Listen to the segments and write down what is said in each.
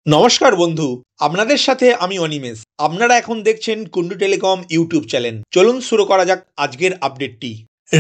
নমস্কার বন্ধু, আপনাদের সাথে আমি অনিমেষ। আপনারা এখন দেখছেন কুন্ডু টেলিকম ইউটিউব চ্যানেল। চলুন শুরু করা যাক আজকের আপডেটটি।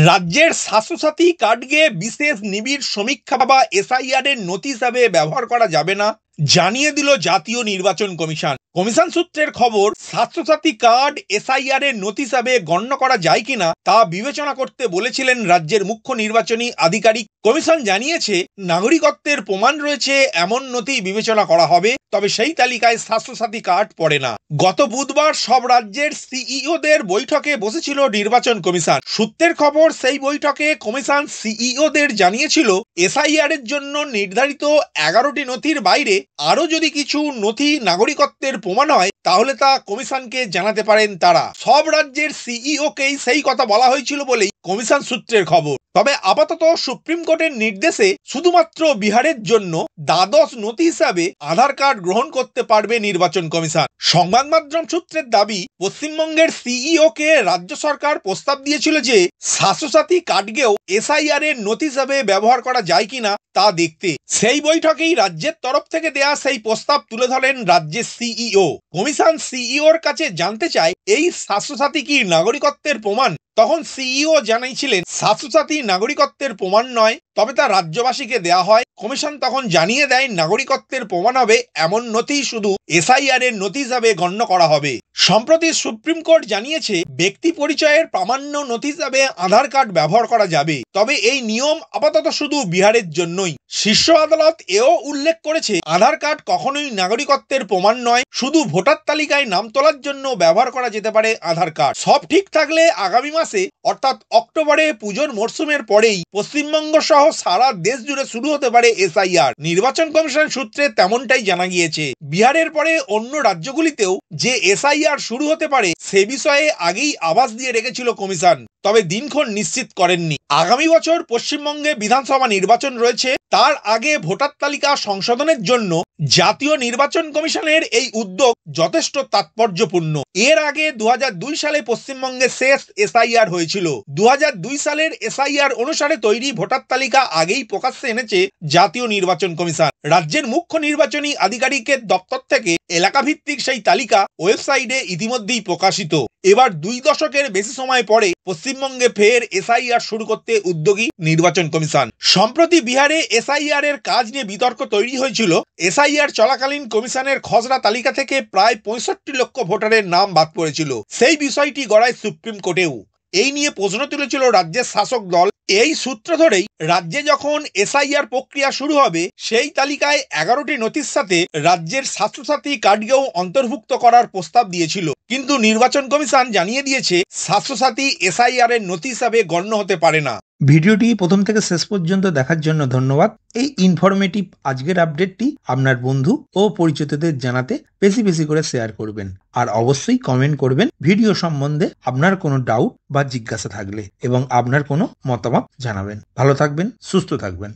রাজ্যের স্বাস্থ্যসাথী কার্ডকে বিশেষ নিবিড় সমীক্ষা বা এসআইআর এর নথি হিসাবে ব্যবহার করা যাবে না, জানিয়ে দিল জাতীয় নির্বাচন কমিশন। কমিশন সূত্রের খবর, স্বাস্থ্যসাথী কার্ড এসআইআর এর নথি হিসাবে গণ্য করা যায় কিনা তা বিবেচনা করতে বলেছিলেন রাজ্যের মুখ্য নির্বাচনী আধিকারিক। কমিশন জানিয়েছে, নাগরিকত্বের প্রমাণ রয়েছে এমন নথি বিবেচনা করা হবে, তবে সেই তালিকায় স্বাস্থ্যসাথী কার্ড পড়ে না। গত বুধবার সব রাজ্যের সিইওদের বৈঠকে বসেছিল নির্বাচন কমিশন। সূত্রের খবর, সেই বৈঠকে কমিশন সিইওদের জানিয়েছিল, এসআইআর এর জন্য নির্ধারিত 11টি নথির বাইরে আরো যদি কিছু নথি নাগরিকত্বের প্রমাণ হয় তাহলে তা কমিশনকে জানাতে পারেন তারা। সব রাজ্যের সিইওকেই সেই কথা বলা হয়েছিল বলেই কমিশন সূত্রের খবর। তবে আপাতত সুপ্রিম কোর্টের নির্দেশে শুধুমাত্র বিহারের জন্য দ্বাদশ নথি হিসাবে আধার কার্ড গ্রহণ করতে পারবে নির্বাচন কমিশন। সংবাদ মাধ্যম সূত্রের দাবি, পশ্চিমবঙ্গের সিইও কে রাজ্য সরকার প্রস্তাব দিয়েছিল যে স্বাস্থ্যসাথী কার্ডকেও এসআইআর এর নথি হিসাবে ব্যবহার করা যায় কিনা তা দেখতে। সেই বৈঠকেই রাজ্যের তরফ থেকে দেয়া সেই প্রস্তাব তুলে ধরেন রাজ্যের সিইও। কমিশন সিইওর কাছে জানতে চায়, এই স্বাস্থ্যসাথী কি নাগরিকত্বের প্রমাণ? তখন সিইও জানিয়েছিলেন, স্বাস্থ্যসাথী নাগরিকত্বের প্রমাণ নয়, তবে তা রাজ্যবাসীকে দেয়া হয়। কমিশন তখন জানিয়ে দেয়, নাগরিকত্বের প্রমাণ হবে এমন নথি শুধু এসআইআর এর নথি হিসাবে গণ্য করা হবে। সম্প্রতি সুপ্রিম কোর্ট জানিয়েছে, ব্যক্তি পরিচয়ের প্রামাণ্য নথি হিসাবে আধার কার্ড ব্যবহার করা যাবে, তবে এই নিয়ম আপাতত শুধু বিহারের জন্যই। শীর্ষ আদালত এও উল্লেখ করেছে, আধার কার্ড কখনোই নাগরিকত্বের প্রমাণ নয়, শুধু ভোটার তালিকায় নাম তোলার জন্য ব্যবহার করা যেতে পারে আধার কার্ড। সব ঠিক থাকলে আগামী মাসে অর্থাৎ অক্টোবরে পুজোর মরশুমের পরেই পশ্চিমবঙ্গ সহ সারা দেশ জুড়ে শুরু হতে পারে এসআইআর। নির্বাচন কমিশন সূত্রে তেমনটাই জানা গিয়েছে। বিহারের পরে অন্য রাজ্যগুলিতেও যে এসআইআর শুরু হতে পারে সে বিষয়ে আগেই আভাস দিয়ে রেখেছিল কমিশন, তবে দিনক্ষণ নিশ্চিত করেননি। আগামী বছর পশ্চিমবঙ্গে বিধানসভা নির্বাচন রয়েছে, তার আগে ভোটার তালিকা সংশোধনের জন্য জাতীয় নির্বাচন কমিশনের এই উদ্যোগ যথেষ্ট তাৎপর্যপূর্ণ। এর আগে 2002 সালে পশ্চিমবঙ্গে শেষ এসআইআর হয়েছিল। 2002 সালের এসআইআর অনুসারে তৈরি ভোটার তালিকা আগেই প্রকাশ্যে এনেছে জাতীয় নির্বাচন কমিশন। রাজ্যের মুখ্য নির্বাচনী আধিকারিকের দপ্তর থেকে এলাকাভিত্তিক সেই তালিকা ওয়েবসাইটে ইতিমধ্যেই প্রকাশিত। এবার 2 দশকের বেশি সময় পরে পশ্চিমবঙ্গে ফের এসআইআর শুরু করতে উদ্যোগী নির্বাচন কমিশন। সম্প্রতি বিহারে এসআইআর এর কাজ নিয়ে বিতর্ক তৈরি হয়েছিল। এসআইআর চলাকালীন কমিশনের খসড়া তালিকা থেকে প্রায় 65 লক্ষ ভোটারের নাম বাদ পড়েছিল। সেই বিষয়টি গড়ায় সুপ্রিম কোর্টেও। এই নিয়ে প্রশ্ন তুলেছিল রাজ্যের শাসক দল। এই সূত্র ধরেই রাজ্যে যখন এসআইআর প্রক্রিয়া শুরু হবে, সেই তালিকায় 11টি নথির সাথে রাজ্যের স্বাস্থ্যসাথী কার্ডকেও অন্তর্ভুক্ত করার প্রস্তাব দিয়েছিল, কিন্তু নির্বাচন কমিশন জানিয়ে দিয়েছে, স্বাস্থ্যসাথী এসআইআর এর নথি হিসাবে গণ্য হতে পারে না। ভিডিওটি প্রথম থেকে শেষ পর্যন্ত দেখার জন্য ধন্যবাদ। এই ইনফরমেটিভ আজকের আপডেটটি আপনার বন্ধু ও পরিচিতদের জানাতে বেশি বেশি করে শেয়ার করবেন, আর অবশ্যই কমেন্ট করবেন ভিডিও সম্বন্ধে আপনার কোনো ডাউট বা জিজ্ঞাসা থাকলে, এবং আপনার কোনো মতামত জানাবেন। ভালো থাকবেন, সুস্থ থাকবেন।